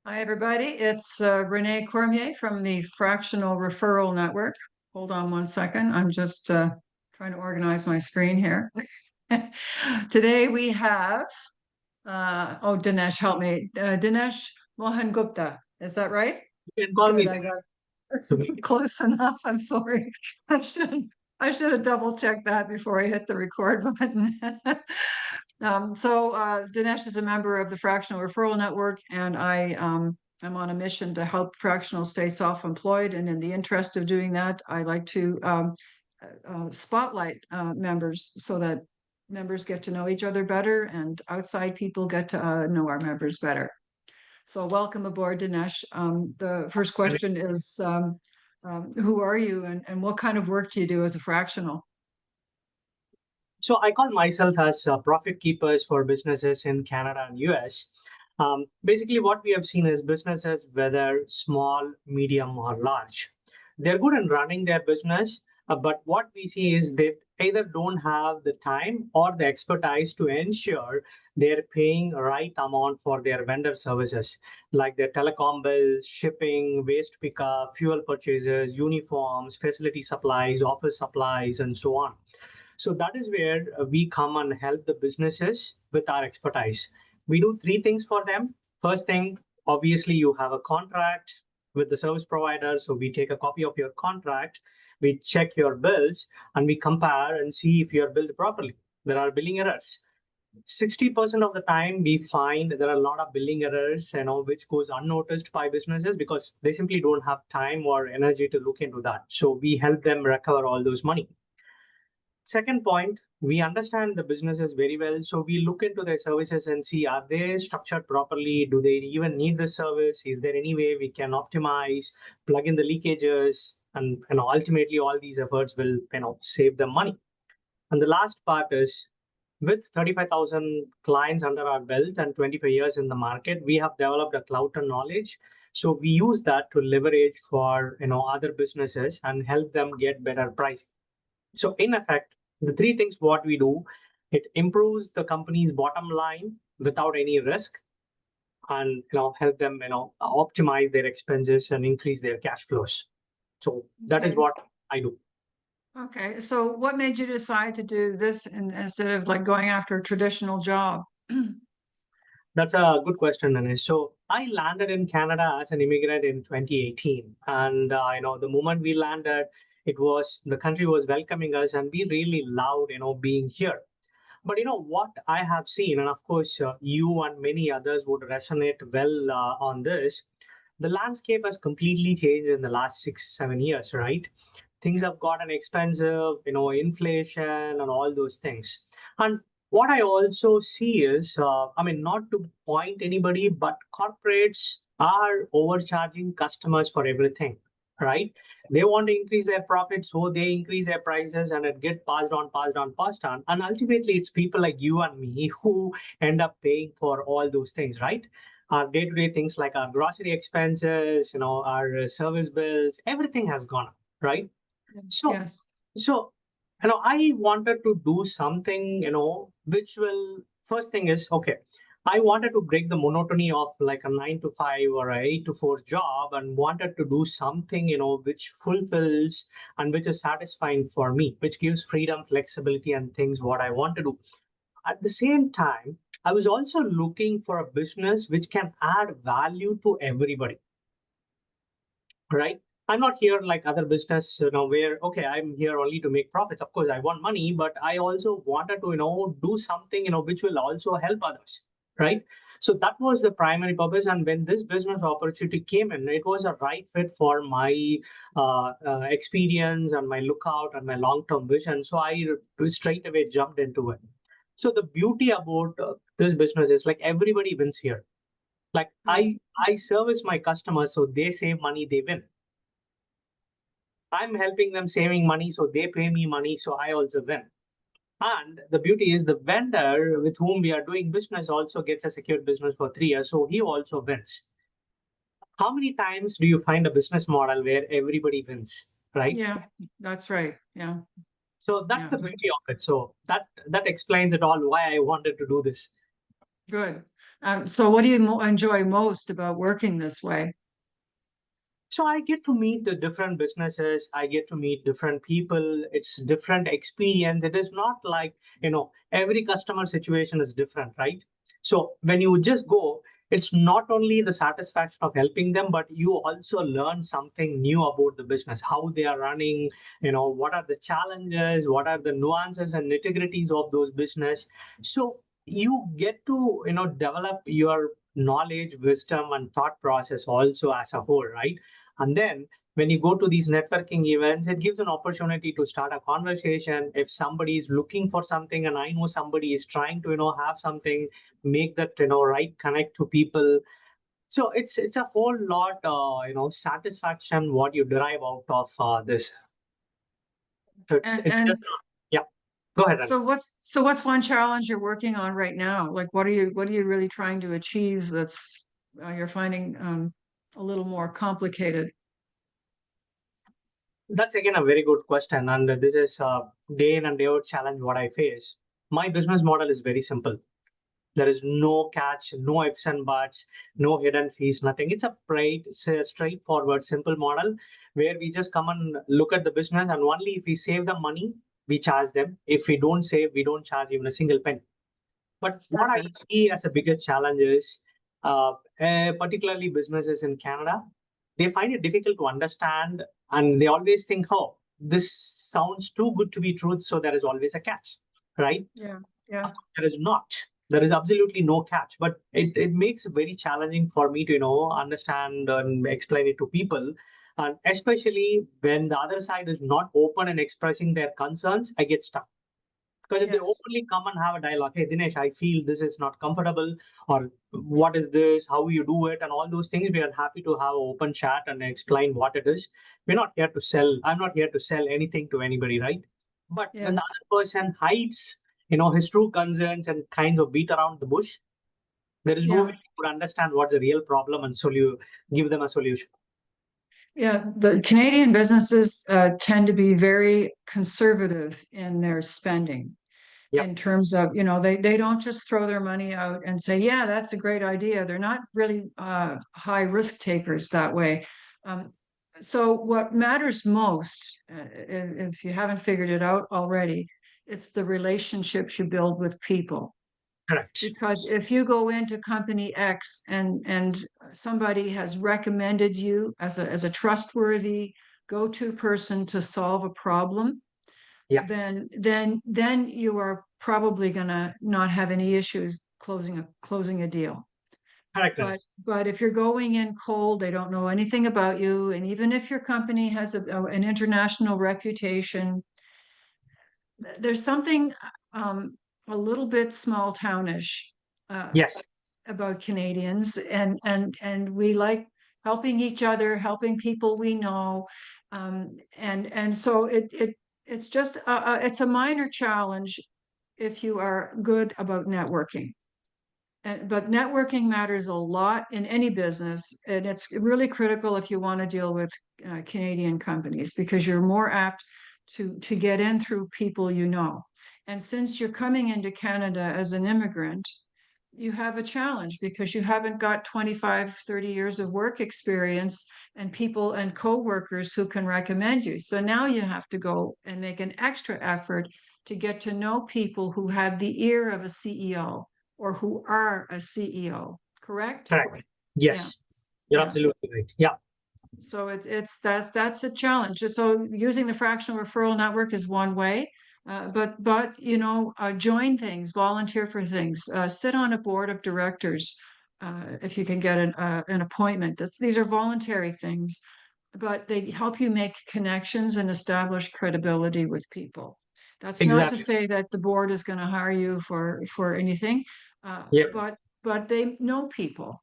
Hi, everybody. It's Renee Cormier from the Fractional Referral Network. Hold on one second. I'm just trying to organize my screen here. Today we have, Dinesh, help me. Dinesh Mohangupta. Is that right? You can call Good. me I got to me. close enough. I'm sorry. I should I should have double checked that before I hit the record button. Dinesh is a member of the Fractional Referral Network, and I'm on a mission to help fractionals stay self-employed. And in the interest of doing that, I like to spotlight members so that members get to know each other better and outside people get to know our members better. So welcome aboard, Dinesh. The first question is, who are you and what kind of work do you do as a fractional? So I call myself as profit keepers for businesses in Canada and US. Basically, what we have seen is businesses, whether small, medium, or large, they're good in running their business. But what we see is they either don't have the time or the expertise to ensure they're paying right amount for their vendor services, like their telecom bills, shipping, waste pickup, fuel purchases, uniforms, facility supplies, office supplies, and so on. So that is where we come and help the businesses with our expertise. We do three things for them. First thing, obviously, you have a contract with the service provider. So we take a copy of your contract, we check your bills, and we compare and see if you're billed properly. There are billing errors. 60% of the time we find there are a lot of billing errors, which goes unnoticed by businesses because they simply don't have time or energy to look into that. So we help them recover all those money. Second point, we understand the businesses very well. So we look into their services and see, are they structured properly? Do they even need the service? Is there any way we can optimize, plug in the leakages? And ultimately all these efforts will save them money. And the last part is, with 35,000 clients under our belt and 25 years in the market, we have developed a cloud and knowledge. So we use that to leverage for other businesses and help them get better pricing. So in effect, the three things what we do, it improves the company's bottom line without any risk, and help them optimize their expenses and increase their cash flows. So that is Okay. what I do. Okay. So what made you decide to do this instead of like going after a traditional job? That's a good question, Anish. So I landed in Canada as an immigrant in 2018, and the moment we landed, it was the country was welcoming us, and we really loved being here. But what I have seen, and of course you and many others would resonate well on this, the landscape has completely changed in the last 6 7 years, right? Things have gotten expensive, inflation and all those things. And what I also see is, not to point anybody, but corporates are overcharging customers for everything, right? They want to increase their profits, so they increase their prices, and it get passed on, passed on, passed on. And ultimately, it's people like you and me who end up paying for all those things, right? Our day-to-day things like our grocery expenses, our service bills, everything has gone up, right? So, Yes. so, I wanted to do something, which will, first thing is, okay, I wanted to break the monotony of like a 9 to 5 or a 8 to 4 job and wanted to do something, which fulfills and which is satisfying for me, which gives freedom, flexibility, and things what I want to do. At the same time, I was also looking for a business which can add value to everybody, right? I'm not here like other business, where, okay, I'm here only to make profits. Of course, I want money, but I also wanted to, do something, which will also help others, right? So that was the primary purpose. And when this business opportunity came in, it was a right fit for my experience and my lookout and my long-term vision. So I straight away jumped into it. So the beauty about this business is like everybody wins here. Like Right. I service my customers, so they save money, they win. I'm helping them saving money, so they pay me money, so I also win. And the beauty is the vendor with whom we are doing business also gets a secured business for 3 years, so he also wins. How many times do you find a business model where everybody wins, right? Yeah, that's right. Yeah. So that's Yeah. the beauty of it. So that explains it all why I wanted to do this. Good. So what do you enjoy most about working this way? So I get to meet the different businesses. I get to meet different people. It's different experience. It is not like, every customer situation is different, right? So when you just go, it's not only the satisfaction of helping them, but you also learn something new about the business, how they are running, what are the challenges, what are the nuances and nitty-gritties of those business. So you get to, develop your knowledge, wisdom, and thought process also as a whole, right? And then when you go to these networking events, it gives an opportunity to start a conversation. If somebody is looking for something and I know somebody is trying to, have something, make that, right connect to people. So it's a whole lot, satisfaction what you derive out of this. So it's just, And yeah. Go ahead, Ran. so what's one challenge you're working on right now? Like what are you really trying to achieve that's you're finding a little more complicated? That's again a very good question, and this is a day in and day out challenge what I face. My business model is very simple. There is no catch, no ifs and buts, no hidden fees, nothing. It's a straightforward, simple model where we just come and look at the business, and only if we save them money, we charge them. If we don't save, we don't charge even a single penny. But That's what I perfect. see as a biggest challenge is, particularly businesses in Canada, they find it difficult to understand, and they always think, "Oh, this sounds too good to be truth, so there is always a catch," right? Yeah, yeah, Of course, there is not. There is absolutely no catch, but it makes it very challenging for me to understand and explain it to people, and especially when the other side is not open and expressing their concerns, I get stuck. Because if they yes, openly come and have a dialogue, hey Dinesh, I feel this is not comfortable, or what is this, how you do it, and all those things, we are happy to have an open chat and explain what it is. We're not here to sell. I'm not here to sell anything to anybody, right? But when the yes. other person hides, his true concerns and kind of beat around the bush, there is no way Yeah, you could understand what's the real problem and give them a solution. yeah. The Canadian businesses tend to be very conservative in their spending. Yep, In terms of, they don't just throw their money out and say, yeah, that's a great idea. They're not really high risk takers that way. Um, so what matters most, if you haven't figured it out already, it's the relationships you build with people. correct. Because if you go into company X and somebody has recommended you as a trustworthy go-to person to solve a problem, Yeah, then you are probably gonna not have any issues closing a deal. correct. But if you're going in cold, they don't know anything about you, and even if your company has an international reputation, there's something a little bit small townish uh, Yes, about Canadians, and we like helping each other, helping people we know, and so it's just it's a minor challenge if you are good about networking. But networking matters a lot in any business, and it's really critical if you want to deal with Canadian companies because you're more apt to get in through people you know. And since you're coming into Canada as an immigrant, you have a challenge because you haven't got 25, 30 years of work experience and people and coworkers who can recommend you. So now you have to go and make an extra effort to get to know people who have the ear of a CEO or who are a CEO, correct? correct. Yeah, Yes, you're yeah. absolutely right. Yeah, So that's a challenge. So using the fractional referral network is one way, but join things, volunteer for things, sit on a board of directors if you can get an appointment. These are voluntary things, but they help you make connections and establish credibility with people. That's not to exactly. say that the board is going to hire you for anything, Yeah, but they know people.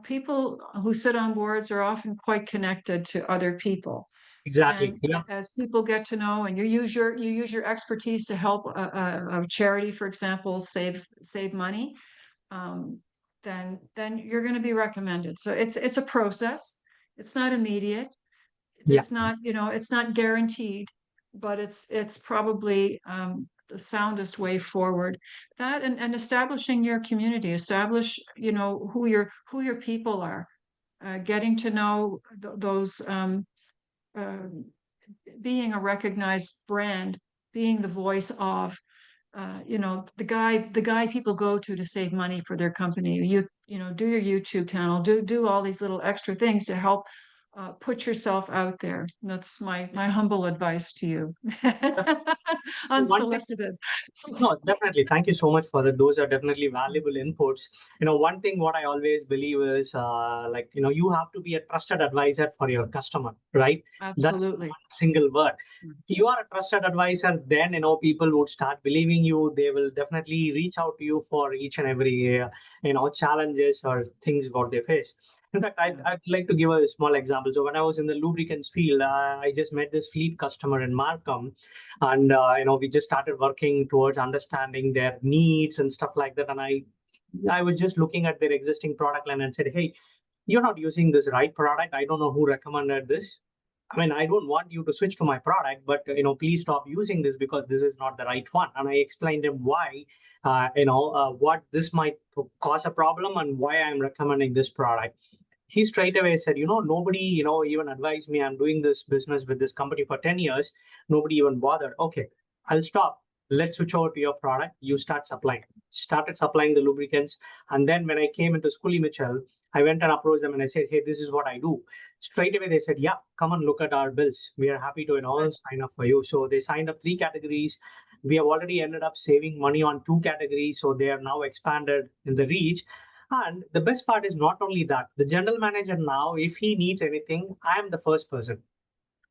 People who sit on boards are often quite connected to other people. exactly. And Yeah, as people get to know, and you use your expertise to help a charity, for example, save money, um, then you're going to be recommended. So it's a process. It's not immediate. yeah, It's not guaranteed, but it's probably the soundest way forward. That and establishing your community, establish, who your people are, getting to know those, uh, being a recognized brand, being the voice of, the guy people go to save money for their company. Do your YouTube channel, do all these little extra things to help put yourself out there. That's my humble advice to you. One thing, Unsolicited. no, definitely. Thank you so much for that. Those are definitely valuable inputs. One thing what I always believe is you have to be a trusted advisor for your customer, right? That's Absolutely. one single word. You are a trusted advisor, then people would start believing you. They will definitely reach out to you for each and every challenges or things what they face. In fact, I'd like to give a small example. So when I was in the lubricants field, I just met this fleet customer in Markham, and we just started working towards understanding their needs and stuff like that. And I was just looking at their existing product line and said, hey, you're not using this right product. I don't know who recommended this. I mean, I don't want you to switch to my product, but please stop using this because this is not the right one. And I explained him why, what this might cause a problem and why I'm recommending this product. He straight away said, nobody, even advised me. I'm doing this business with this company for 10 years. Nobody even bothered. Okay, I'll stop. Let's switch over to your product. You start supplying. Started supplying the lubricants. And then when I came into Scully Mitchell, I went and approached them and I said, hey, this is what I do. Straight away, they said, yeah, come and look at our bills. We are happy to sign up for you. So they signed up 3 categories. We have already ended up saving money on 2 categories. So they are now expanded in the reach. And the best part is not only that, the general manager now, if he needs anything, I am the first person.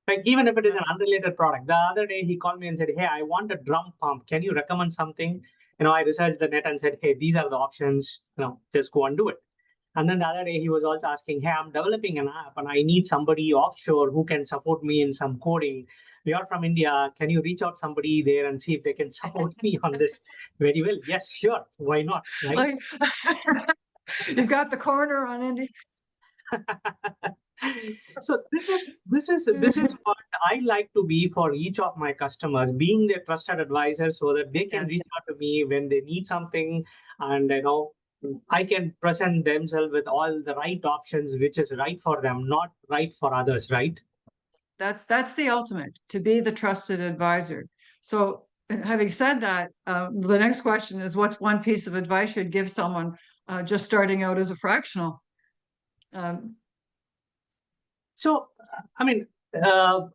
Like, even if it is an unrelated product. The other day he called me and said, hey, I want a drum pump. Can you recommend something? I researched the net and said, hey, these are the options. Just go and do it. And then the other day he was also asking, hey, I'm developing an app and I need somebody offshore who can support me in some coding. You're from India. Can you reach out somebody there and see if they can support me on this? Very well. Yes, sure. Why not? Right. Like, you've got the corner on Indy. So this is what I like to be for each of my customers, being their trusted advisor so that they can reach out to me when they need something, and I can present themselves with all the right options, which is right for them, not right for others, right? That's the ultimate, to be the trusted advisor. So having said that, the next question is, what's one piece of advice you'd give someone just starting out as a fractional? So, I mean, there are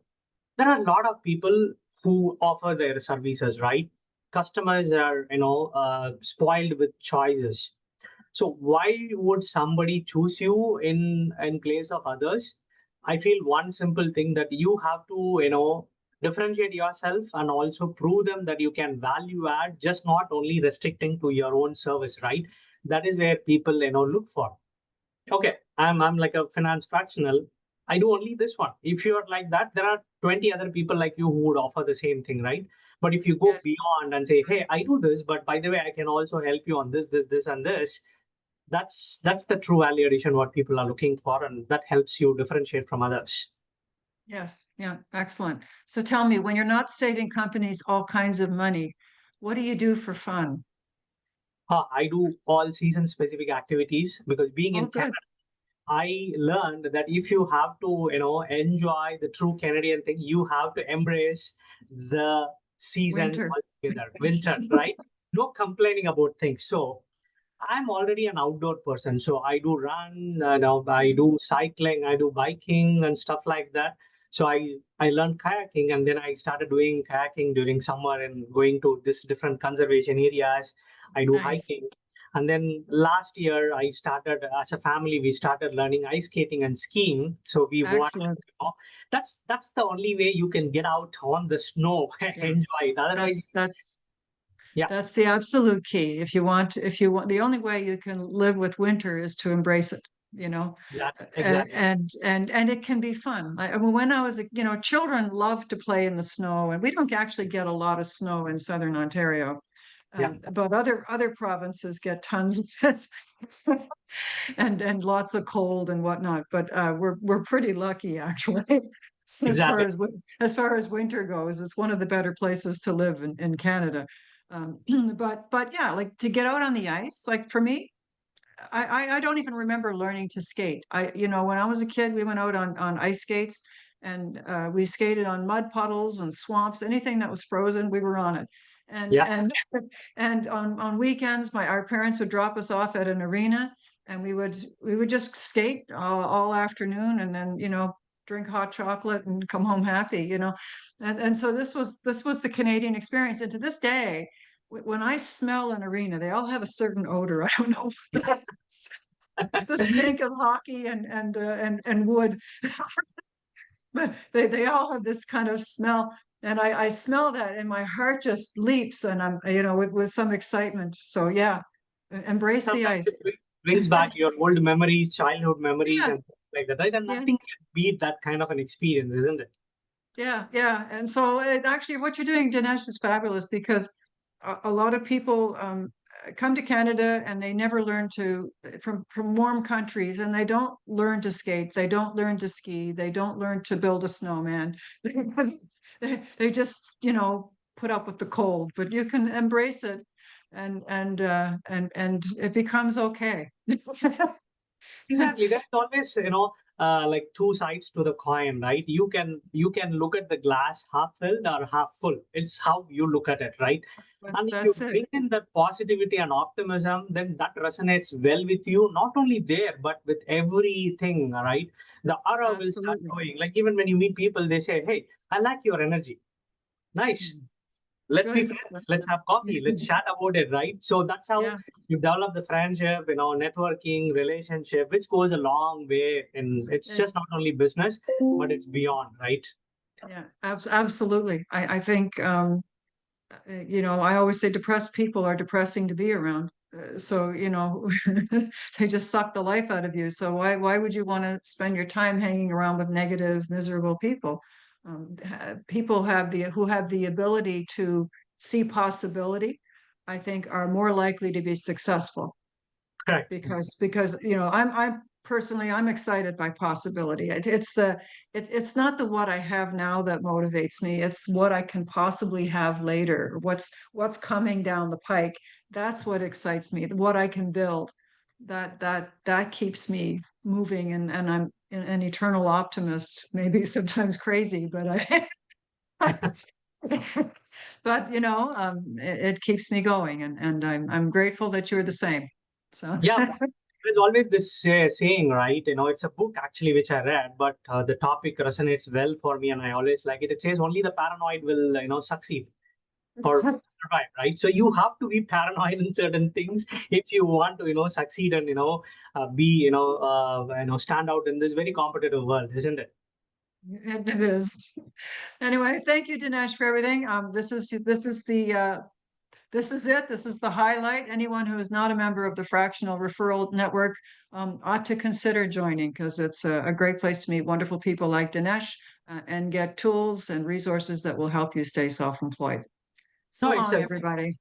a lot of people who offer their services, right? Customers are, spoiled with choices. So why would somebody choose you in place of others? I feel one simple thing that you have to, differentiate yourself and also prove them that you can value add, just not only restricting to your own service, right? That is where people, look for. Okay, I'm like a finance fractional. I do only this one. If you're like that, there are 20 other people like you who would offer the same thing, right? But if you go beyond and say, hey, I do this, but by the way, I can also help you on this, and this, that's the true value addition what people are looking for, and that helps you differentiate from others. Yes, yeah, excellent. So tell me, when you're not saving companies all kinds of money, what do you do for fun? I do all season specific activities because being Oh, in good. Canada, I learned that if you have to, enjoy the true Canadian thing, you have to embrace the seasons Winter. altogether. Winter, right? No complaining about things. So I'm already an outdoor person. So I do run, I do cycling, I do biking and stuff like that. So I learned kayaking, and then I started doing kayaking during summer and going to this different conservation areas. I do Nice. hiking. And then last year, I started as a family. We started learning ice skating and skiing. So we want, Excellent. that's the only way you can get out on the snow and Yeah. enjoy it. Otherwise, That's yeah, that's the absolute key. If you want, the only way you can live with winter is to embrace it, exactly. and it can be fun. I mean, when I was, children love to play in the snow, and we don't actually get a lot of snow in southern Ontario. Yeah. But other provinces get tons of it, and lots of cold and whatnot. But we're pretty lucky, actually. Exactly. As far as winter goes, it's one of the better places to live in Canada. But yeah, like to get out on the ice, like for me, I don't even remember learning to skate. When I was a kid, we went out on ice skates and we skated on mud puddles and swamps. Anything that was frozen, we were on it. And Yeah. and and on weekends, our parents would drop us off at an arena, and we would just skate all afternoon, and then drink hot chocolate and come home happy. And so this was the Canadian experience. And to this day, when I smell an arena, they all have a certain odor. I don't know if that's the stink of hockey and wood, but they all have this kind of smell. And I smell that, and my heart just leaps, and I'm with some excitement. So yeah, embrace the Sometimes it ice. brings back your old memories, childhood memories, Yeah, and things like that, right? And yeah, nothing can beat that kind of an experience, isn't it? yeah. And so actually, what you're doing, Dinesh, is fabulous because a lot of people come to Canada and they never learn from warm countries, and they don't learn to skate, they don't learn to ski, they don't learn to build a snowman. They just put up with the cold, but you can embrace it, and it becomes okay. Exactly. There's always, like two sides to the coin, right? You can look at the glass half filled or half full. It's how you look at it, right? And if you That's it. bring in that positivity and optimism, then that resonates well with you, not only there, but with everything, right? The aura will start Absolutely. going. Like even when you meet people, they say, "Hey, I like your energy. Nice. Mm. Let's be Good. friends. Let's have coffee. Let's chat about it," right? So that's how Yeah. you develop the friendship, networking, relationship, which goes a long way. And it's Yeah. just not only business, but it's beyond, right? Yeah, absolutely. I think, I always say depressed people are depressing to be around. So, they just suck the life out of you. So why would you want to spend your time hanging around with negative, miserable people? People who have the ability to see possibility, I think, are more likely to be successful Correct. because I'm personally, I'm excited by possibility. It's not the what I have now that motivates me, it's what I can possibly have later, what's coming down the pike. That's what excites me, what I can build. That keeps me moving, and I'm an eternal optimist, maybe sometimes crazy, but but it keeps me going, and I'm grateful that you're the same. So Yeah. There's always this saying, right? It's a book actually which I read, but the topic resonates well for me, and I always like it. It says only the paranoid will, succeed or survive, right? So you have to be paranoid in certain things if you want to, succeed and be, stand out in this very competitive world, isn't it? it is. Anyway, thank you, Dinesh, for everything. This is it. This is the highlight. Anyone who is not a member of the Fractional Referral Network ought to consider joining, because it's a great place to meet wonderful people like Dinesh, and get tools and resources that will help you stay self-employed. So No, it's long, a everybody.